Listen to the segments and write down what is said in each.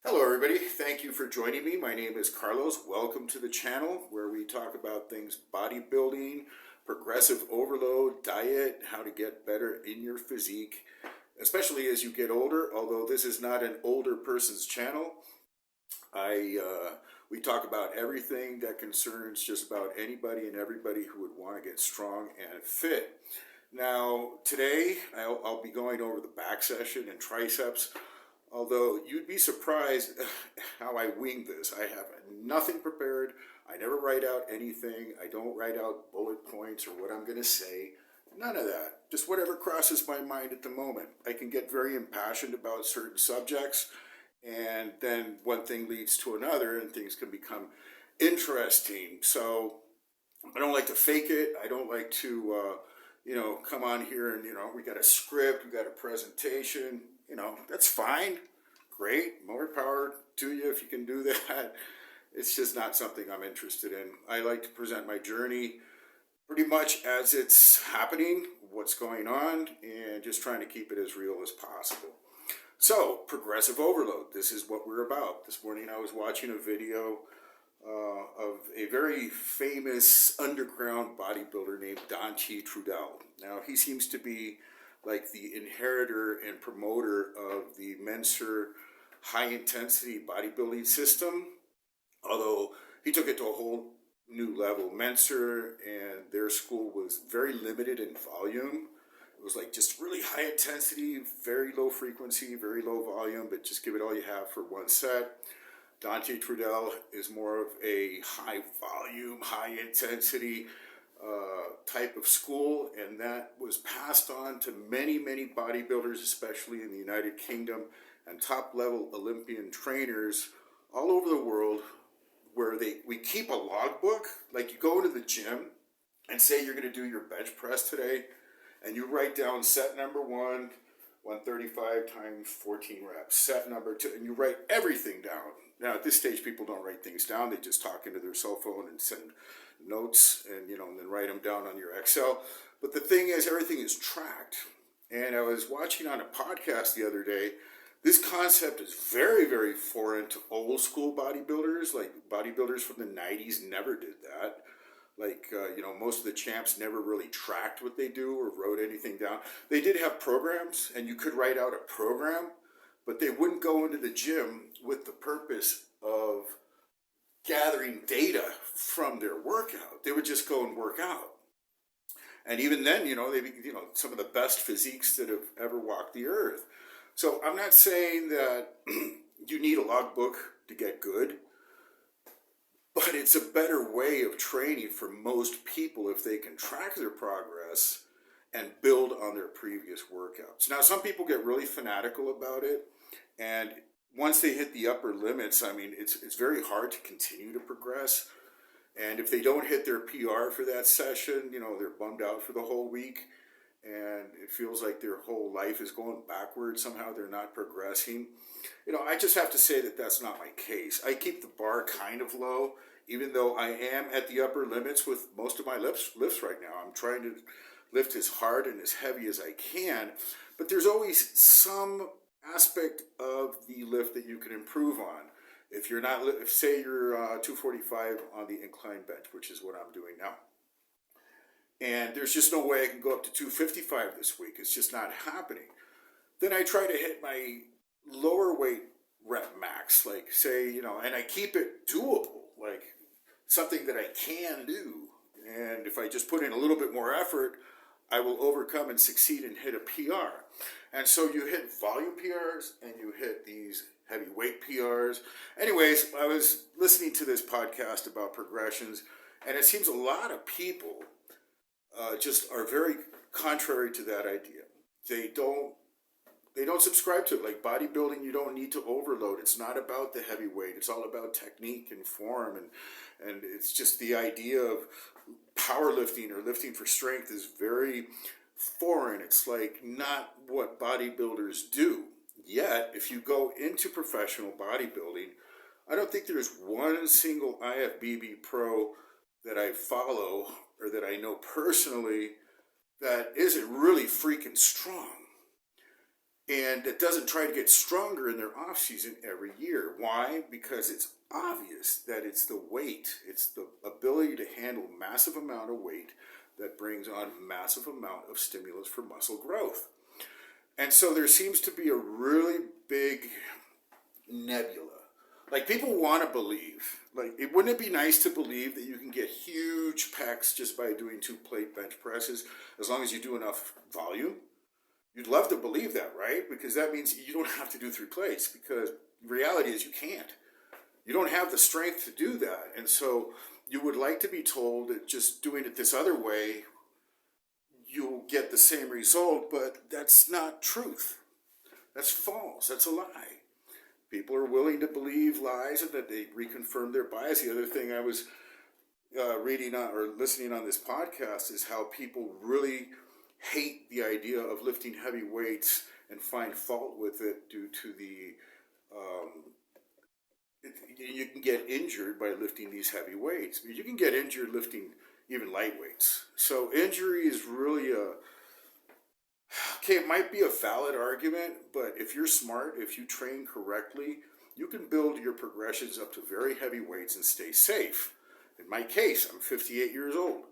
Hello everybody, thank you for joining me. My name is Carlos. Welcome to the channel where we talk about things bodybuilding, progressive overload, diet, how to get better in your physique, especially as you get older. Although this is not an older person's channel, we talk about everything that concerns just about anybody and everybody who would want to get strong and fit. Now today I'll be going over the back session and triceps. Although you'd be surprised how I wing this. I have nothing prepared. I never write out anything. I don't write out bullet points or what I'm going to say. None of that. Just whatever crosses my mind at the moment. I can get very impassioned about certain subjects, and then one thing leads to another, and things can become interesting. So I don't like to fake it. I don't like to, come on here and, we got a script, we got a presentation. That's fine. Great. More power to you if you can do that. It's just not something I'm interested in. I like to present my journey pretty much as it's happening, what's going on, and just trying to keep it as real as possible. So, progressive overload. This is what we're about. This morning I was watching a video of a very famous underground bodybuilder named Trudel. Now, he seems to be like the inheritor and promoter of the mentzer high-intensity bodybuilding system, although he took it to a whole new level. Mentzer and their school was very limited in volume. It was like just really high intensity, very low frequency, very low volume, but just give it all you have for one set. Trudel is more of a high volume, high intensity type of school, and that was passed on to many bodybuilders, especially in the United Kingdom, and top level Olympian trainers all over the world, where we keep a logbook. Like, you go into the gym and say you're going to do your bench press today, and you write down set number 1, 135 times 14 reps, set number 2, and you write everything down. Now, at this stage, people don't write things down. They just talk into their cell phone and send notes and, and then write them down on your Excel. But the thing is, everything is tracked. And I was watching on a podcast the other day. This concept is very foreign to old school bodybuilders. Like, bodybuilders from the 90s never did that. Like, most of the champs never really tracked what they do or wrote anything down. They did have programs, and you could write out a program, but they wouldn't go into the gym with the purpose of gathering data from their workout. They would just go and work out. And even then, some of the best physiques that have ever walked the earth. So I'm not saying that you need a logbook to get good, but it's a better way of training for most people if they can track their progress and build on their previous workouts. Now, some people get really fanatical about it, and once they hit the upper limits, it's very hard to continue to progress. And if they don't hit their PR for that session, they're bummed out for the whole week, and it feels like their whole life is going backwards. Somehow they're not progressing. I just have to say that that's not my case. I keep the bar kind of low, even though I am at the upper limits with most of my lifts right now. I'm trying to lift as hard and as heavy as I can, but there's always some aspect of the lift that you can improve on. If you're not, say you're 245 on the incline bench, which is what I'm doing now, and there's just no way I can go up to 255 this week. It's just not happening. Then I try to hit my lower weight rep max, like, say, and I keep it doable, like something that I can do. And if I just put in a little bit more effort, I will overcome and succeed and hit a PR. And so you hit volume PRs and you hit these heavyweight PRs. Anyways, I was listening to this podcast about progressions, and it seems a lot of people just are very contrary to that idea. They don't subscribe to it. Like, bodybuilding, you don't need to overload. It's not about the heavyweight. It's all about technique and form, and it's just the idea of powerlifting or lifting for strength is very foreign. It's like not what bodybuilders do. Yet, if you go into professional bodybuilding, I don't think there's one single IFBB pro that I follow or that I know personally that isn't really freaking strong. and that doesn't try to get stronger in their off season every year. Why? Because it's obvious that it's the weight, it's the ability to handle massive amount of weight that brings on massive amount of stimulus for muscle growth. And so there seems to be a really big nebula. Like, people want to believe, like, wouldn't it be nice to believe that you can get huge pecs just by doing 2 plate bench presses as long as you do enough volume? You'd love to believe that, right? Because that means you don't have to do 3 plates, because the reality is you can't. You don't have the strength to do that. And so you would like to be told that just doing it this other way, you'll get the same result, but that's not truth. That's false. That's a lie. People are willing to believe lies and that they reconfirm their bias. The other thing I was reading on, or listening on this podcast, is how people really hate the idea of lifting heavy weights and find fault with it due to the you can get injured by lifting these heavy weights. You can get injured lifting even light weights. So injury is really it might be a valid argument, but if you're smart, if you train correctly, you can build your progressions up to very heavy weights and stay safe. In my case, I'm 58 years old.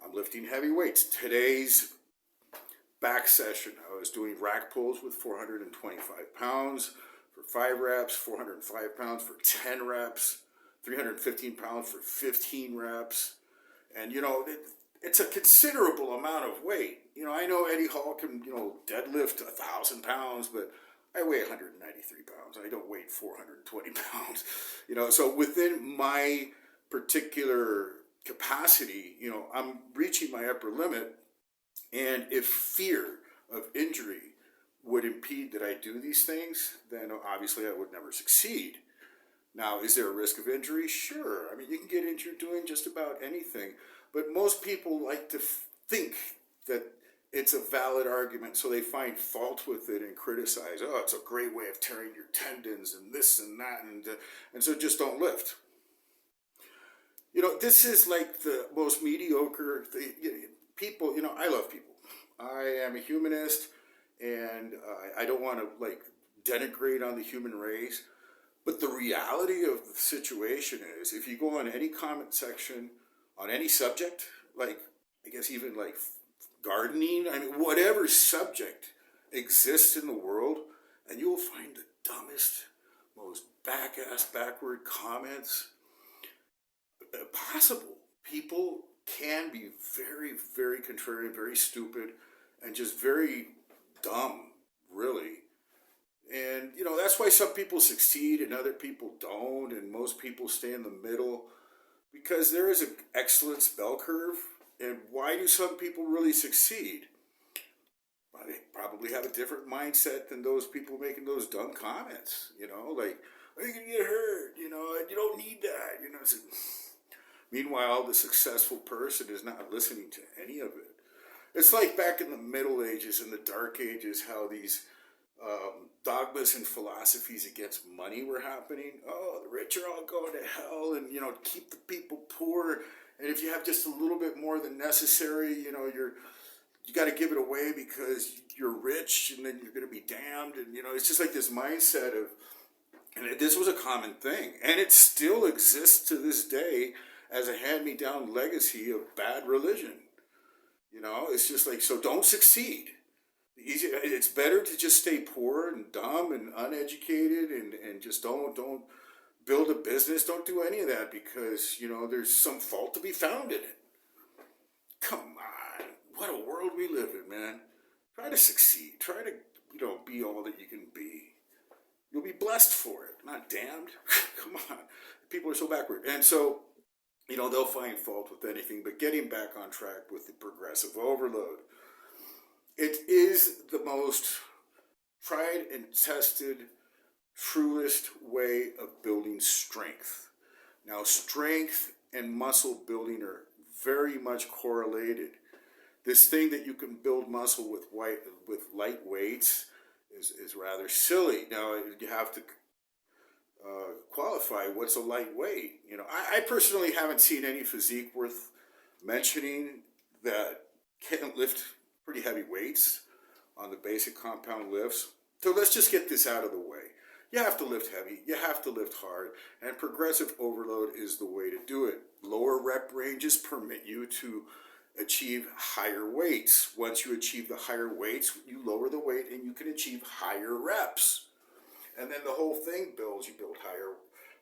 I'm lifting heavy weights. Today's back session, I was doing rack pulls with 425 pounds for 5 reps, 405 pounds for 10 reps, 315 pounds for 15 reps. And, it's a considerable amount of weight. I know Eddie Hall can, deadlift 1,000 pounds, but I weigh 193 pounds. I don't weigh 420 pounds. So within my particular capacity, I'm reaching my upper limit. And if fear of injury would impede that I do these things, then obviously I would never succeed. Now, is there a risk of injury? Sure. I mean, you can get injured doing just about anything. But most people like to think that it's a valid argument, so they find fault with it and criticize. Oh, it's a great way of tearing your tendons and this and that, and so just don't lift. This is like the most mediocre people. I love people. I am a humanist, and I don't want to denigrate on the human race. But the reality of the situation is, if you go on any comment section on any subject, I guess even gardening, whatever subject exists in the world, and you will find the dumbest, most backward comments possible. People can be very, very contrarian, very stupid, and just very dumb, really. And, that's why some people succeed and other people don't, and most people stay in the middle, because there is an excellence bell curve. And why do some people really succeed? Well, they probably have a different mindset than those people making those dumb comments, oh, you're going to get hurt, you don't need that, So, meanwhile, the successful person is not listening to any of it. It's like back in the Middle Ages and the Dark Ages, how these dogmas and philosophies against money were happening. Oh, the rich are all going to hell, and keep the people poor. And if you have just a little bit more than necessary, you got to give it away because you're rich, and then you're going to be damned. And it's just like this mindset of, and this was a common thing, and it still exists to this day as a hand-me-down legacy of bad religion. It's just so don't succeed. It's better to just stay poor and dumb and uneducated and just don't build a business. Don't do any of that, because, there's some fault to be found in it. Come on. What a world we live in, man. Try to succeed. Try to, be all that you can be. You'll be blessed for it, not damned. Come on. People are so backward. And so, they'll find fault with anything, but getting back on track with the progressive overload. It is the most tried and tested, truest way of building strength. Now, strength and muscle building are very much correlated. This thing that you can build muscle with light weights is rather silly. Now, you have to qualify what's a light weight. I personally haven't seen any physique worth mentioning that can't lift pretty heavy weights on the basic compound lifts. So let's just get this out of the way. You have to lift heavy, you have to lift hard, and progressive overload is the way to do it. Lower rep ranges permit you to achieve higher weights. Once you achieve the higher weights, you lower the weight and you can achieve higher reps. And then the whole thing builds. You build higher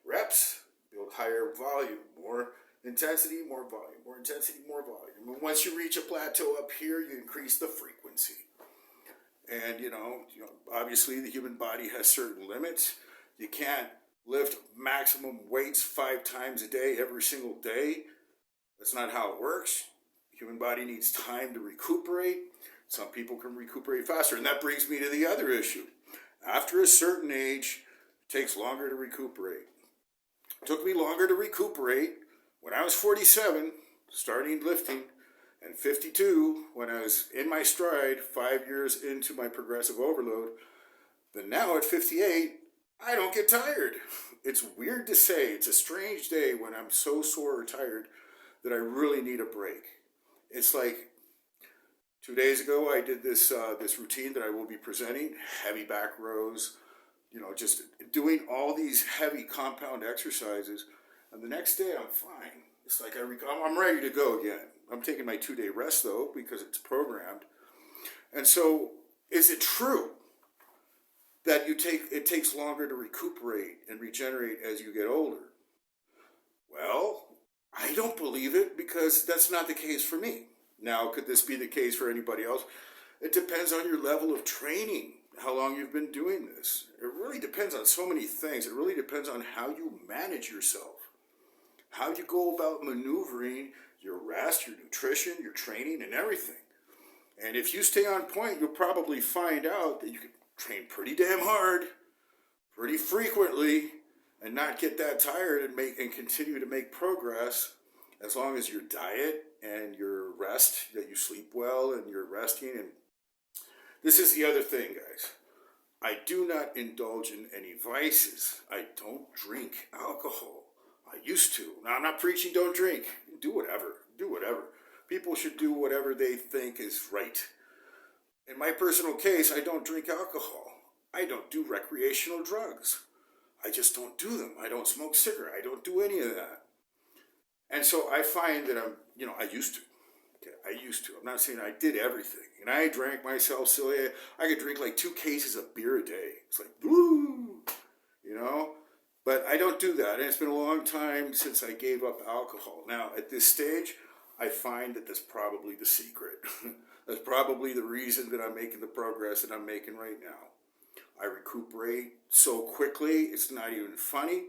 reps, build higher volume, more intensity, more volume, more intensity, more volume. And once you reach a plateau up here, you increase the frequency. And obviously the human body has certain limits. You can't lift maximum weights 5 times a day, every single day. That's not how it works. The human body needs time to recuperate. Some people can recuperate faster. And that brings me to the other issue. After a certain age, it takes longer to recuperate. It took me longer to recuperate when I was 47, starting lifting, and 52 when I was in my stride, 5 years into my progressive overload. But now at 58, I don't get tired. It's weird to say. It's a strange day when I'm so sore or tired that I really need a break. It's like 2 days ago, I did this routine that I will be presenting, heavy back rows, just doing all these heavy compound exercises. And the next day, I'm fine. It's like I'm ready to go again. I'm taking my 2-day rest, though, because it's programmed. And so, is it true that it takes longer to recuperate and regenerate as you get older? Well, I don't believe it, because that's not the case for me. Now, could this be the case for anybody else? It depends on your level of training, how long you've been doing this. It really depends on so many things. It really depends on how you manage yourself, how you go about maneuvering your rest, your nutrition, your training, and everything. And if you stay on point, you'll probably find out that you can train pretty damn hard, pretty frequently, and not get that tired and continue to make progress, as long as your diet and your rest, that you sleep well and you're resting. And this is the other thing, guys. I do not indulge in any vices. I don't drink alcohol. I used to. Now, I'm not preaching don't drink. Do whatever. Do whatever. People should do whatever they think is right. In my personal case, I don't drink alcohol. I don't do recreational drugs. I just don't do them. I don't smoke cigarette. I don't do any of that. And so I find that I used to. Okay, I used to. I'm not saying I did everything. And I drank myself silly. I could drink like 2 cases of beer a day. It's like, woo, But I don't do that. And it's been a long time since I gave up alcohol. Now, at this stage, I find that that's probably the secret. That's probably the reason that I'm making the progress that I'm making right now. I recuperate so quickly, it's not even funny.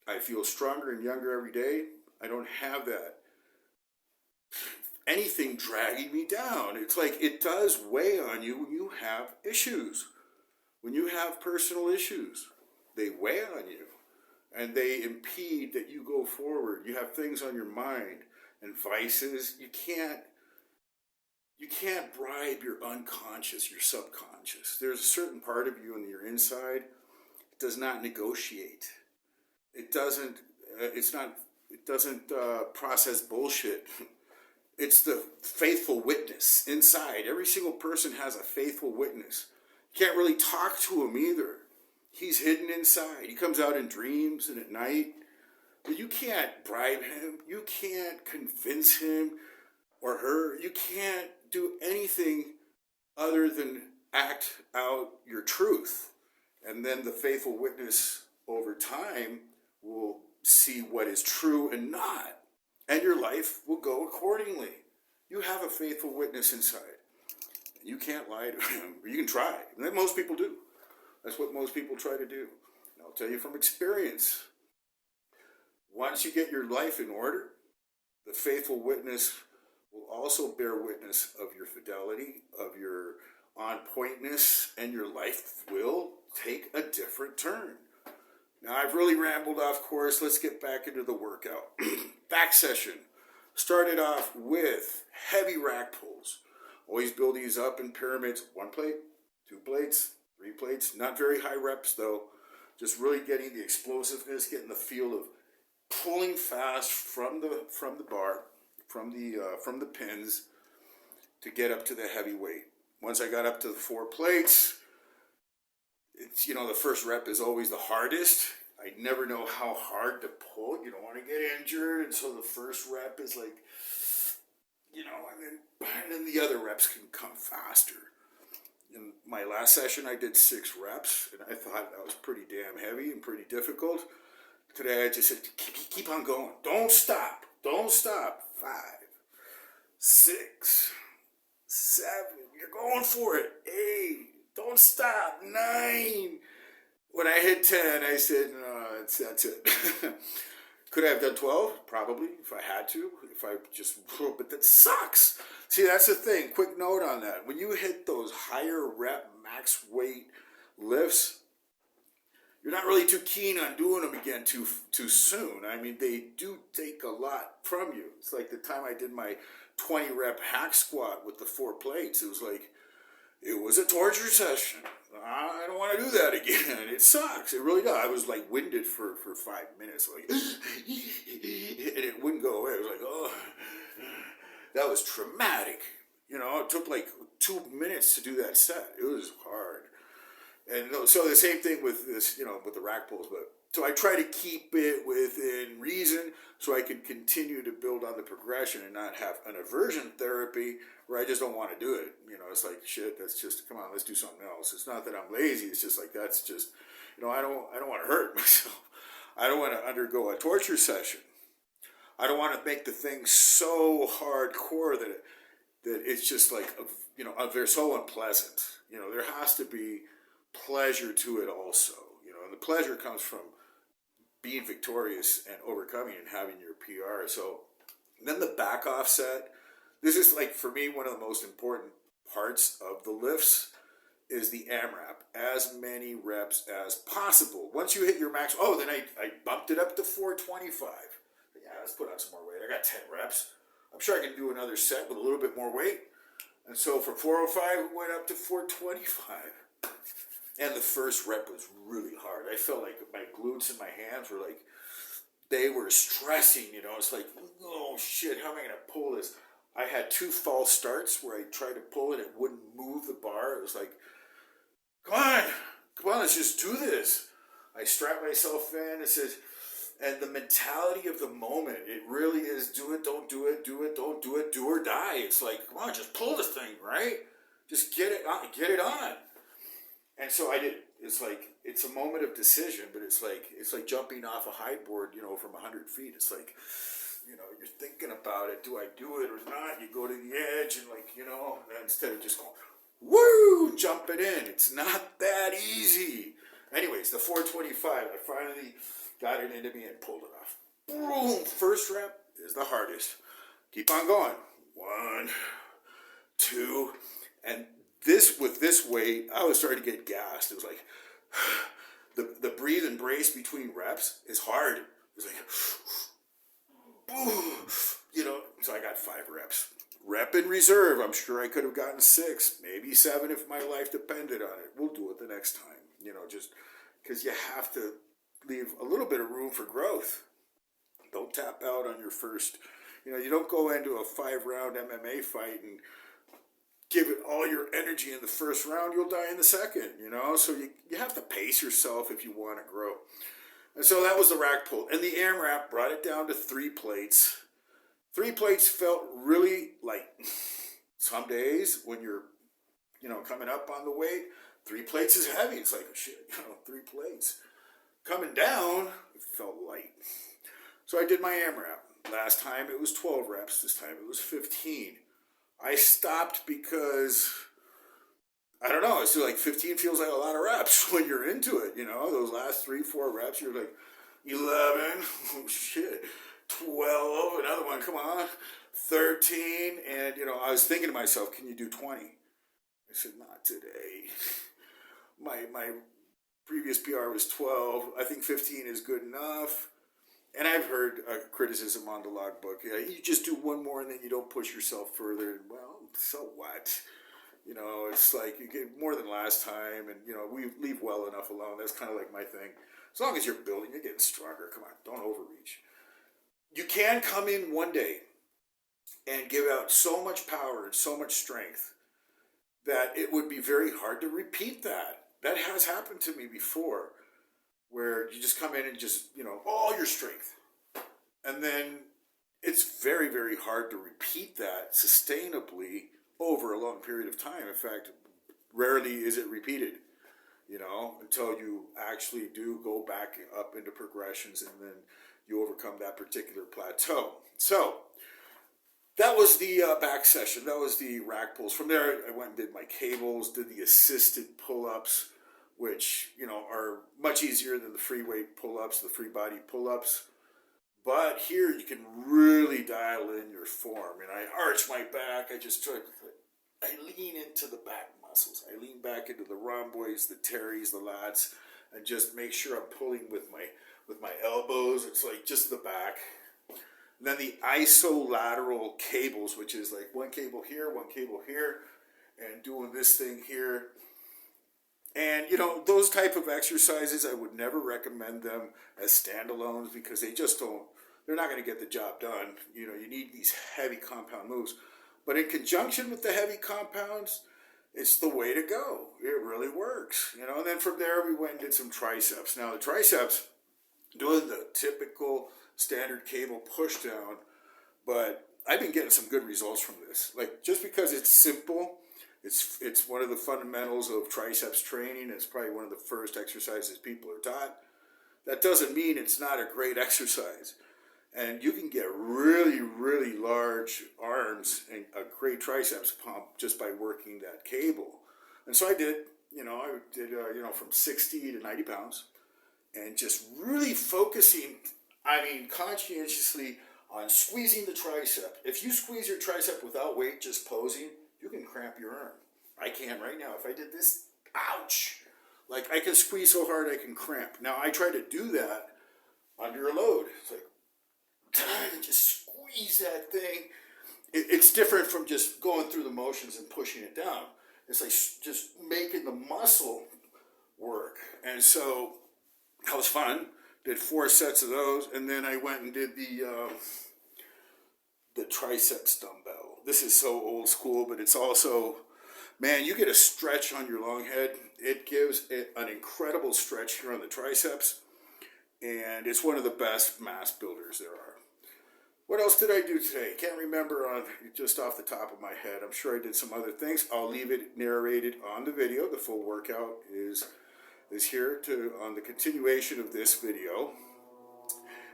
I feel stronger and younger every day. I don't have that anything dragging me down. It's like it does weigh on you when you have issues. When you have personal issues, they weigh on you and they impede that you go forward. You have things on your mind and vices. You can't bribe your unconscious, your subconscious. There's a certain part of you in your inside that does not negotiate. It doesn't process bullshit. It's the faithful witness inside. Every single person has a faithful witness. You can't really talk to him either. He's hidden inside. He comes out in dreams and at night. But you can't bribe him. You can't convince him or her. You can't do anything other than act out your truth. And then the faithful witness over time will see what is true and not. And your life will go accordingly. You have a faithful witness inside. You can't lie to him. You can try. And most people do. That's what most people try to do. And I'll tell you from experience, once you get your life in order, the faithful witness will also bear witness of your fidelity, of your on-pointness, and your life will take a different turn. Now, I've really rambled off course. Let's get back into the workout. Back session. Started off with heavy rack pulls. Always build these up in pyramids. 1 plate, 2 plates, 3 plates. Not very high reps, though. Just really getting the explosiveness, getting the feel of pulling fast from the bar, from the pins, to get up to the heavy weight. Once I got up to the 4 plates, it's, the first rep is always the hardest. I never know how hard to pull. You don't want to get injured. And so the first rep is like, and then the other reps can come faster. In my last session, I did 6 reps, and I thought that was pretty damn heavy and pretty difficult. Today, I just said, keep on going. Don't stop. Don't stop. 5, 6, 7. You're going for it. 8. Don't stop. 9. When I hit 10, I said, no, that's it. Could I have done 12? Probably, if I had to. But that sucks. See, that's the thing. Quick note on that. When you hit those higher rep max weight lifts, you're not really too keen on doing them again too soon. I mean, they do take a lot from you. It's like the time I did my 20 rep hack squat with the 4 plates. It was a torture session. I don't want to do that again. It sucks. It really does. I was like winded for 5 minutes, like, and it wouldn't go away. I was like, oh, that was traumatic. It took like 2 minutes to do that set. It was hard. And so the same thing with this, with the rack pulls. But so I try to keep it within reason so I can continue to build on the progression and not have an aversion therapy where I just don't want to do it. It's like, shit, that's just, come on, let's do something else. It's not that I'm lazy. It's just like, that's just, I don't want to hurt myself. I don't want to undergo a torture session. I don't want to make the thing so hardcore that it's just like, they're so unpleasant. There has to be pleasure to it also. And the pleasure comes from being victorious and overcoming and having your PR. So then the back off set, this is like, for me, one of the most important parts of the lifts is the AMRAP, as many reps as possible. Once you hit your max, then I bumped it up to 425. Yeah, let's put on some more weight. I got 10 reps. I'm sure I can do another set with a little bit more weight. And so from 405, we went up to 425. And the first rep was really hard. I felt like my glutes and my hands were like, they were stressing, It's like, oh shit, how am I going to pull this? I had 2 false starts where I tried to pull it, it wouldn't move the bar. It was like, come on, let's just do this. I strapped myself in. It says, and the mentality of the moment, it really is do it, don't do it, do it, don't do it, do or die. It's like, come on, just pull this thing, right? Just get it on. And so I did. It's like, it's a moment of decision, but it's like jumping off a high board, from 100 feet. It's like, you're thinking about it. Do I do it or not? You go to the edge and instead of just going, woo, jump it in. It's not that easy. Anyways, the 425, I finally got it into me and pulled it off. Boom. First rep is the hardest. Keep on going. 1, 2, and with this weight, I was starting to get gassed. It was like, the breathe and brace between reps is hard. It's like, so I got 5 reps. Rep in reserve. I'm sure I could have gotten 6, maybe 7 if my life depended on it. We'll do it the next time. Just because you have to leave a little bit of room for growth. Don't tap out on your first. You don't go into a 5-round MMA fight and give it all your energy in the first round. You'll die in the second. So you have to pace yourself if you want to grow. And so that was the rack pull. And the AMRAP brought it down to 3 plates. 3 plates felt really light. Some days when you're, coming up on the weight, 3 plates is heavy. It's like, shit, 3 plates. Coming down, it felt light. So I did my AMRAP. Last time it was 12 reps. This time it was 15. I stopped because, I don't know, it's like 15 feels like a lot of reps when you're into it, those last 3-4 reps, you're like, 11, oh shit, 12, another one, come on, 13, and, I was thinking to myself, can you do 20? I said, not today. My previous PR was 12, I think 15 is good enough. And I've heard criticism on the logbook. You just do 1 more and then you don't push yourself further. Well, so what? It's like you get more than last time, and we leave well enough alone. That's kind of like my thing. As long as you're building, you're getting stronger. Come on, don't overreach. You can come in one day and give out so much power and so much strength that it would be very hard to repeat that. that has happened to me before, where you just come in and just, all your strength. And then it's very, very hard to repeat that sustainably over a long period of time. In fact, rarely is it repeated, until you actually do go back up into progressions and then you overcome that particular plateau. So that was the back session. That was the rack pulls. From there, I went and did my cables, did the assisted pull-ups, which, are much easier than the free weight pull-ups, the free body pull-ups. But here you can really dial in your form. And I arch my back. I lean into the back muscles. I lean back into the rhomboids, the teres, the lats, and just make sure I'm pulling with my elbows. It's like just the back. And then the isolateral cables, which is like one cable here, and doing this thing here. And, those type of exercises, I would never recommend them as standalones because they're not going to get the job done. You need these heavy compound moves. But in conjunction with the heavy compounds, it's the way to go. It really works. And then from there, we went and did some triceps. Now, the triceps, doing the typical standard cable push down, but I've been getting some good results from this. Like, just because it's simple, it's one of the fundamentals of triceps training. It's probably one of the first exercises people are taught. That doesn't mean it's not a great exercise. And you can get really, really large arms and a great triceps pump just by working that cable. And so I did, from 60 to 90 pounds and just really focusing, conscientiously on squeezing the tricep. If you squeeze your tricep without weight, just posing, you can cramp your arm. I can right now. If I did this, ouch. Like, I can squeeze so hard I can cramp. Now, I try to do that under a load. It's like, time to just squeeze that thing. It's different from just going through the motions and pushing it down. It's like just making the muscle work. And so that was fun. Did 4 sets of those, and then I went and did the triceps dumbbell. This is so old school, but it's also, man, you get a stretch on your long head. It gives it an incredible stretch here on the triceps, and it's one of the best mass builders there are. What else did I do today? Can't remember just off the top of my head. I'm sure I did some other things. I'll leave it narrated on the video. The full workout is here on the continuation of this video.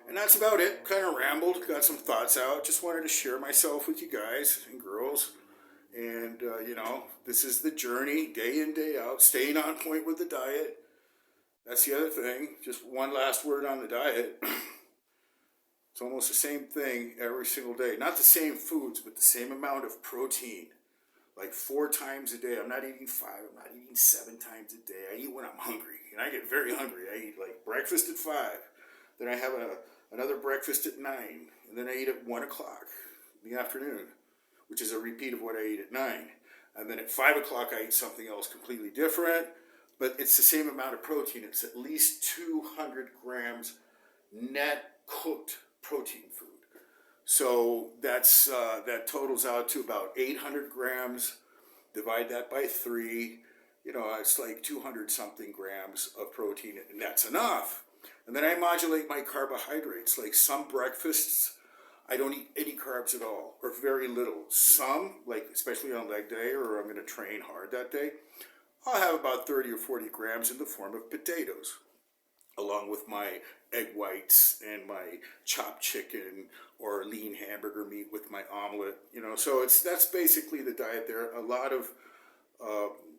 And that's about it. Kind of rambled, got some thoughts out. Just wanted to share myself with you guys and girls. And, this is the journey, day in, day out, staying on point with the diet. That's the other thing. Just one last word on the diet. It's almost the same thing every single day. Not the same foods, but the same amount of protein. Like 4 times a day. I'm not eating 5. I'm not eating 7 times a day. I eat when I'm hungry. And I get very hungry. I eat like breakfast at 5. Then I have another breakfast at 9. And then I eat at 1 o'clock in the afternoon, which is a repeat of what I eat at 9. And then at 5 o'clock, I eat something else completely different. But it's the same amount of protein. It's at least 200 grams net cooked protein food. So that totals out to about 800 grams. Divide that by 3. It's like 200 something grams of protein, and that's enough. And then I modulate my carbohydrates. Like some breakfasts, I don't eat any carbs at all, or very little. Some, like especially on leg day, or I'm going to train hard that day, I'll have about 30 or 40 grams in the form of potatoes, along with my egg whites and my chopped chicken or lean hamburger meat with my omelet. So that's basically the diet there. A lot of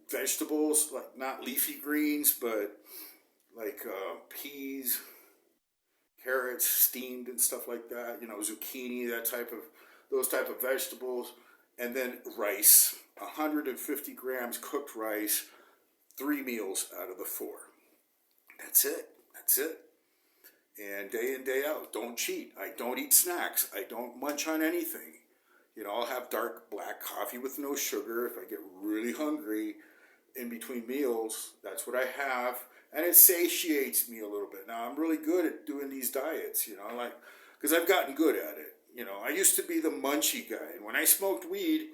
vegetables, like not leafy greens, but like peas, carrots, steamed and stuff like that. Zucchini, those type of vegetables, and then rice. 150 grams cooked rice, 3 meals out of the 4. That's it. And day in, day out, don't cheat. I don't eat snacks. I don't munch on anything. I'll have dark black coffee with no sugar if I get really hungry in between meals. That's what I have, and it satiates me a little bit. Now, I'm really good at doing these diets, because I've gotten good at it. I used to be the munchy guy, and when I smoked weed,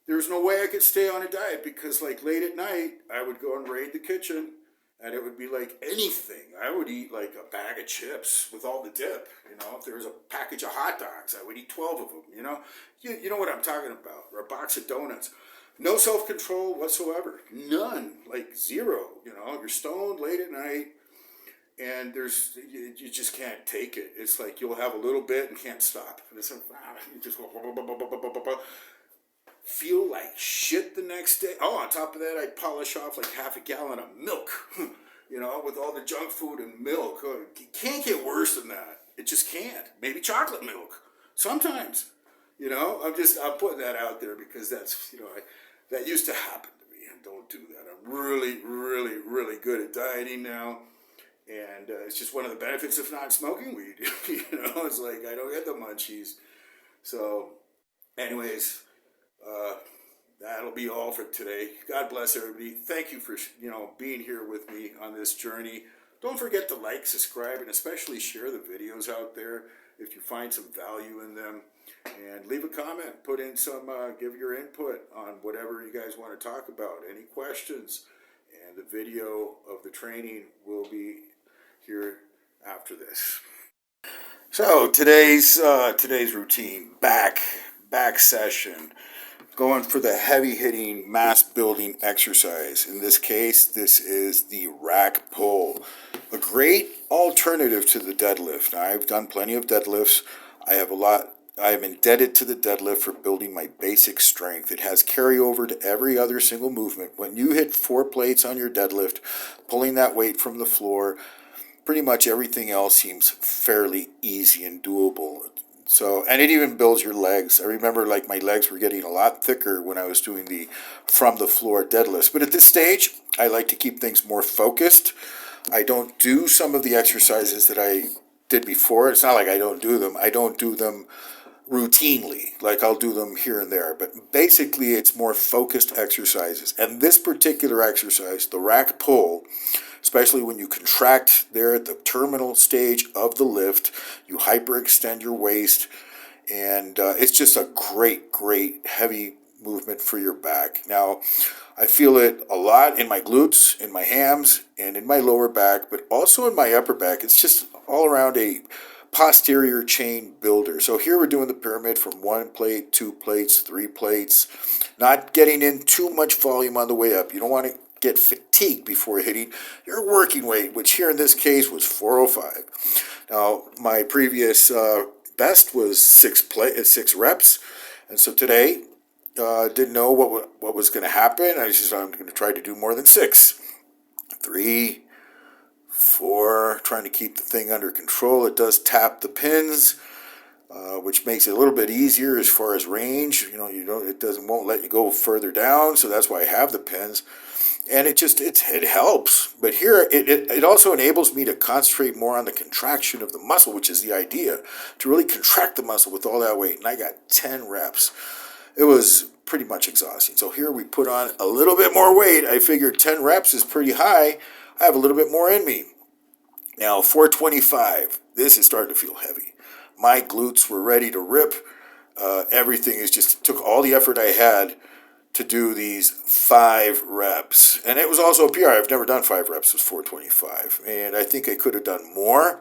there's no way I could stay on a diet because like late at night, I would go and raid the kitchen and it would be like anything. I would eat like a bag of chips with all the dip. You know, if there was a package of hot dogs, I would eat 12 of them. You know what I'm talking about, or a box of donuts. No self-control whatsoever, none, like zero. You know, you're stoned late at night, and you just can't take it. It's like you'll have a little bit and can't stop. And it's like, you just feel like shit the next day. Oh, on top of that, I'd polish off like half a gallon of milk, you know, with all the junk food and milk. It can't get worse than that. It just can't. Maybe chocolate milk sometimes. You know, I'm putting that out there because that's, that used to happen to me, and don't do that. I'm really, really, really good at dieting now, and it's just one of the benefits of not smoking weed. It's like I don't get the munchies. So, anyways, that'll be all for today. God bless everybody. Thank you for being here with me on this journey. Don't forget to like, subscribe, and especially share the videos out there if you find some value in them. And leave a comment, put in some, give your input on whatever you guys want to talk about, any questions, and the video of the training will be here after this. So today's routine, back session, going for the heavy hitting mass building exercise. In this case, this is the rack pull, a great alternative to the deadlift. Now, I've done plenty of deadlifts. I am indebted to the deadlift for building my basic strength. It has carryover to every other single movement. When you hit 4 plates on your deadlift, pulling that weight from the floor, pretty much everything else seems fairly easy and doable. So, and it even builds your legs. I remember like my legs were getting a lot thicker when I was doing the from the floor deadlifts. But at this stage, I like to keep things more focused. I don't do some of the exercises that I did before. It's not like I don't do them. I don't do them routinely, like I'll do them here and there, but basically it's more focused exercises. And this particular exercise, the rack pull, especially when you contract there at the terminal stage of the lift, you hyperextend your waist, and it's just a great heavy movement for your back. Now, I feel it a lot in my glutes, in my hams, and in my lower back, but also in my upper back. It's just all around a posterior chain builder. So here we're doing the pyramid from 1 plate, 2 plates, 3 plates, not getting in too much volume on the way up. You don't want to get fatigued before hitting your working weight, which here in this case was 405. Now, my previous best was 6 reps, and so today didn't know what was going to happen. I'm going to try to do more than 6. 3, 4, trying to keep the thing under control. It does tap the pins, which makes it a little bit easier as far as range. Won't let you go further down, so that's why I have the pins, and it helps. But here it also enables me to concentrate more on the contraction of the muscle, which is the idea, to really contract the muscle with all that weight. And I got 10 reps. It was pretty much exhausting. So here we put on a little bit more weight. I figured 10 reps is pretty high. I have a little bit more in me. Now, 425, this is starting to feel heavy. My glutes were ready to rip. Everything took all the effort I had to do these 5 reps. And it was also a PR. I've never done 5 reps with 425. And I think I could have done more.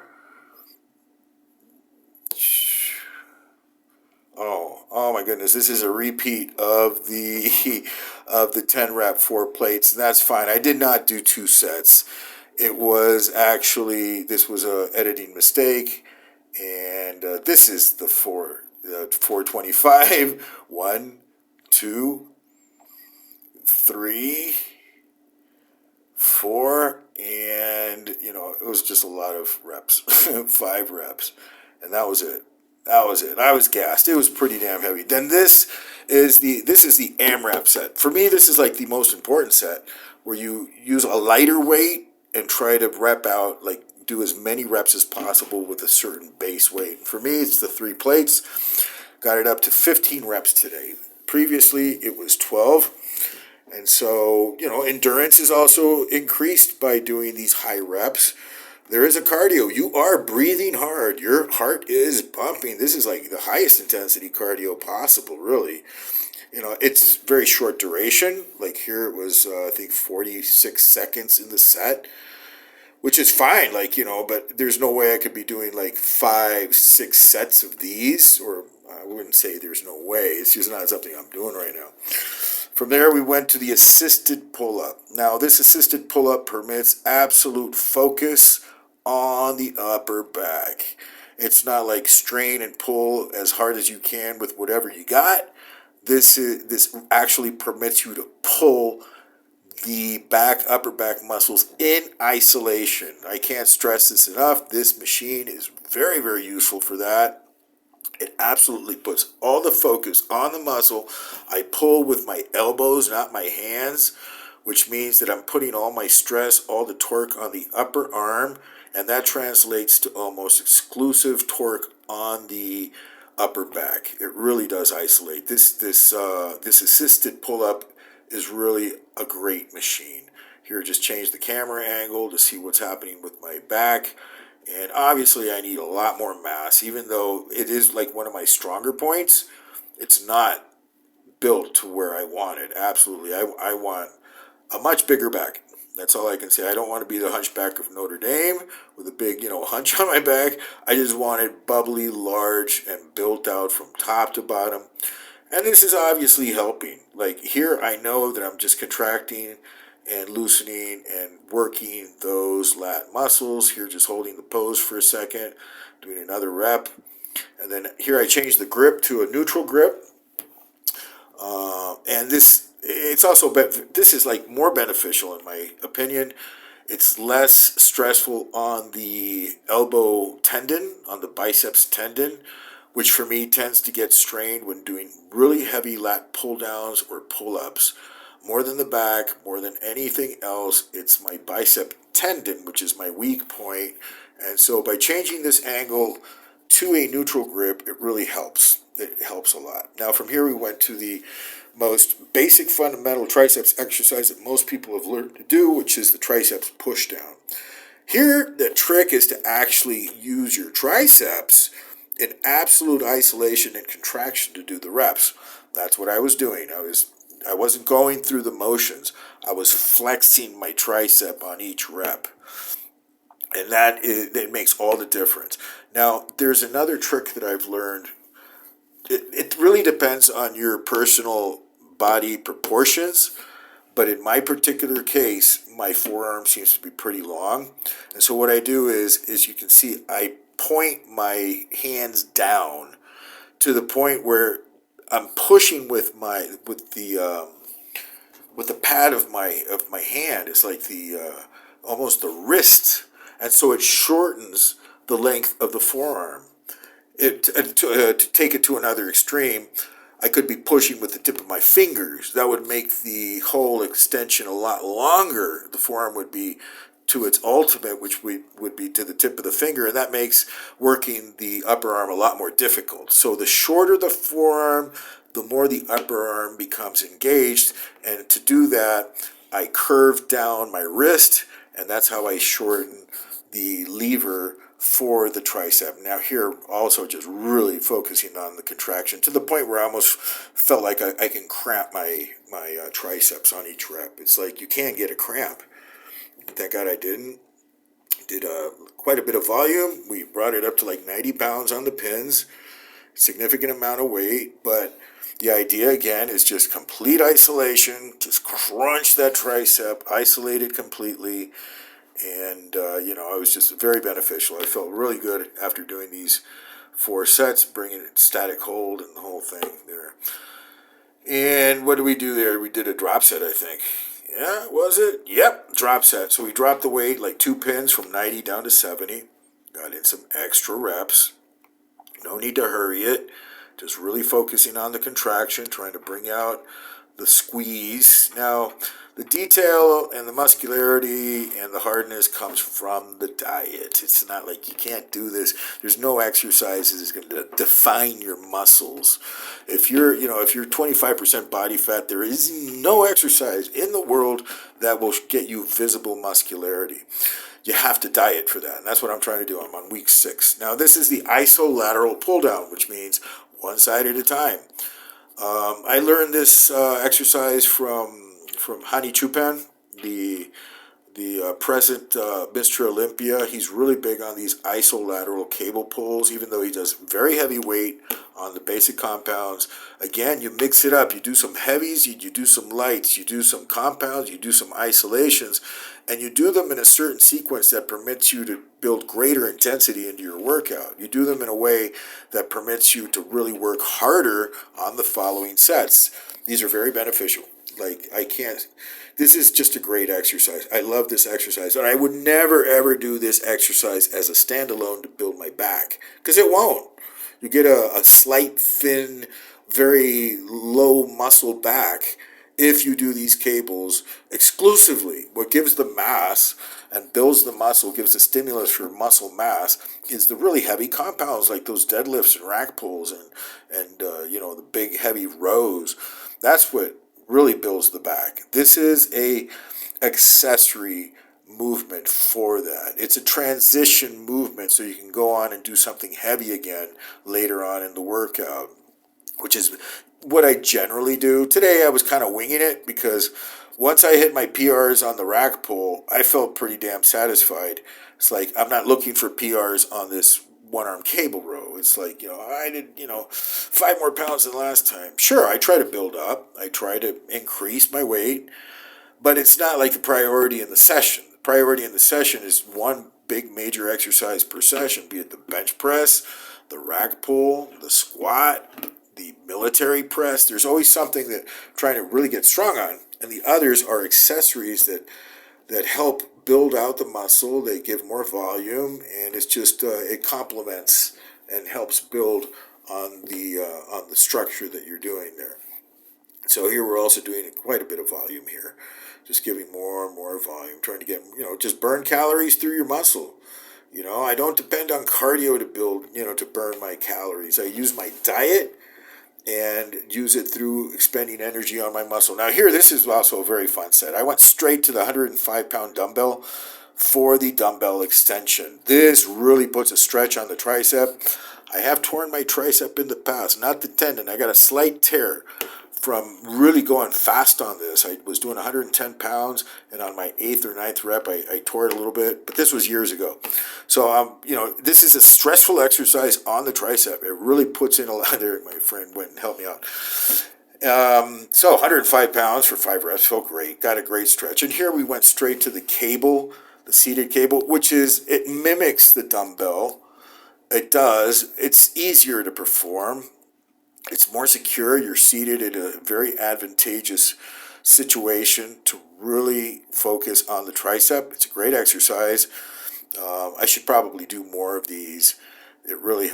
Oh my goodness, this is a repeat of the 10 rep 4 plates, and that's fine. I did not do 2 sets. It was actually, this was a editing mistake, and this is the 425. 1, 2, 3, 4, and it was just a lot of reps. 5 reps, and that was it. I was gassed. It was pretty damn heavy. Then this is the AMRAP set. For me, this is like the most important set, where you use a lighter weight and try to rep out, like do as many reps as possible with a certain base weight. For me, it's the 3 plates. Got it up to 15 reps today. Previously, it was 12. And so, endurance is also increased by doing these high reps. There is a cardio. You are breathing hard. Your heart is pumping. This is like the highest intensity cardio possible, really. You know, it's very short duration. Like here it was, I think 46 seconds in the set, which is fine. Like, you know, but there's no way I could be doing like 5, 6 sets of these, or I wouldn't say there's no way. It's just not something I'm doing right now. From there, we went to the assisted pull-up. Now, this assisted pull-up permits absolute focus on the upper back. It's not like strain and pull as hard as you can with whatever you got. This actually permits you to pull the upper back muscles in isolation. I can't stress this enough. This machine is very, very useful for that. It absolutely puts all the focus on the muscle. I pull with my elbows, not my hands, which means that I'm putting all my stress, all the torque on the upper arm, and that translates to almost exclusive torque on the upper back. It really does isolate. This assisted pull-up is really a great machine. Here, just change the camera angle to see what's happening with my back. And obviously I need a lot more mass. Even though it is like one of my stronger points, it's not built to where I want it. Absolutely. I want a much bigger back. That's all I can say. I don't want to be the hunchback of Notre Dame with a big, hunch on my back. I just want it bubbly, large, and built out from top to bottom. And this is obviously helping. Like here, I know that I'm just contracting and loosening and working those lat muscles. Here, just holding the pose for a second, doing another rep. And then here I change the grip to a neutral grip. And this is like more beneficial in my opinion. It's less stressful on the elbow tendon, on the biceps tendon, which for me tends to get strained when doing really heavy lat pull downs or pull-ups. More than the back, more than anything else, it's my bicep tendon, which is my weak point. And so by changing this angle to a neutral grip, it really helps. It helps a lot. Now from here we went to the most basic fundamental triceps exercise that most people have learned to do, which is the triceps pushdown. Here, the trick is to actually use your triceps in absolute isolation and contraction to do the reps. That's what I was doing. I wasn't going through the motions. I was flexing my tricep on each rep. And that makes all the difference. Now, there's another trick that I've learned. It really depends on your personal body proportions. But in my particular case, my forearm seems to be pretty long. And so what I do is you can see, I point my hands down to the point where I'm pushing with the pad of my hand. It's like the almost the wrist, and so it shortens the length of the forearm. To take it to another extreme, I could be pushing with the tip of my fingers. That would make the whole extension a lot longer. The forearm would be to its ultimate, which would be to the tip of the finger, and that makes working the upper arm a lot more difficult. So the shorter the forearm, the more the upper arm becomes engaged, and to do that, I curve down my wrist, and that's how I shorten the lever for the tricep. Now here, also just really focusing on the contraction to the point where I almost felt like I can cramp my triceps on each rep. It's like you can't get a cramp. Thank God I didn't. Did quite a bit of volume. We brought it up to like 90 pounds on the pins. Significant amount of weight, but the idea again is just complete isolation. Just crunch that tricep, isolate it completely, and it was just very beneficial. I felt really good after doing these 4 sets, bringing it static hold and the whole thing there. And what did we do there? We did a drop set, I think. Yeah, was it? Yep, drop set. So we dropped the weight like 2 pins from 90 down to 70. Got in some extra reps. No need to hurry it. Just really focusing on the contraction, trying to bring out the squeeze. Now, the detail and the muscularity and the hardness comes from the diet. It's not like you can't do this. There's no exercises that's going to define your muscles. If you're 25% body fat, there is no exercise in the world that will get you visible muscularity. You have to diet for that, and that's what I'm trying to do. I'm on week 6. Now, this is the isolateral pull down, which means one side at a time. I learned this exercise from Hani Chupan, the present Mr. Olympia. He's really big on these isolateral cable pulls, even though he does very heavy weight on the basic compounds. Again, you mix it up. You do some heavies, you do some lights, you do some compounds, you do some isolations, and you do them in a certain sequence that permits you to build greater intensity into your workout. You do them in a way that permits you to really work harder on the following sets. These are very beneficial. Like, this is just a great exercise. I love this exercise. And I would never, ever do this exercise as a standalone to build my back, because it won't. You get a slight, thin, very low muscle back if you do these cables exclusively. What gives the mass and builds the muscle, gives the stimulus for muscle mass, is the really heavy compounds like those deadlifts and rack pulls and the big heavy rows. That's what really builds the back. This is a accessory movement for that. It's a transition movement so you can go on and do something heavy again later on in the workout, which is what I generally do. Today I was kind of winging it because once I hit my PRs on the rack pull, I felt pretty damn satisfied. It's like I'm not looking for PRs on this one-arm cable row. It's like, I did, 5 more pounds than last time. Sure, I try to build up. I try to increase my weight, but it's not like the priority in the session. The priority in the session is one big major exercise per session, be it the bench press, the rack pull, the squat, the military press. There's always something that I'm trying to really get strong on, and the others are accessories that help build out the muscle. They give more volume, and it's just it complements and helps build on the structure that you're doing there. So here we're also doing quite a bit of volume here, just giving more and more volume, trying to get just burn calories through your muscle. I don't depend on cardio to build to burn my calories. I use my diet and use it through expending energy on my muscle. Now here, this is also a very fun set. I went straight to the 105-pound dumbbell for the dumbbell extension. This really puts a stretch on the tricep. I have torn my tricep in the past, not the tendon. I got a slight tear from really going fast on this. I was doing 110 pounds, and on my 8th or 9th rep, I tore it a little bit, but this was years ago. So, this is a stressful exercise on the tricep. It really puts in a lot there. My friend went and helped me out. So 105 pounds for 5 reps, felt great, got a great stretch. And here we went straight to the cable, the seated cable, it mimics the dumbbell. It's easier to perform. It's more secure. You're seated in a very advantageous situation to really focus on the tricep. It's a great exercise. I should probably do more of these. It really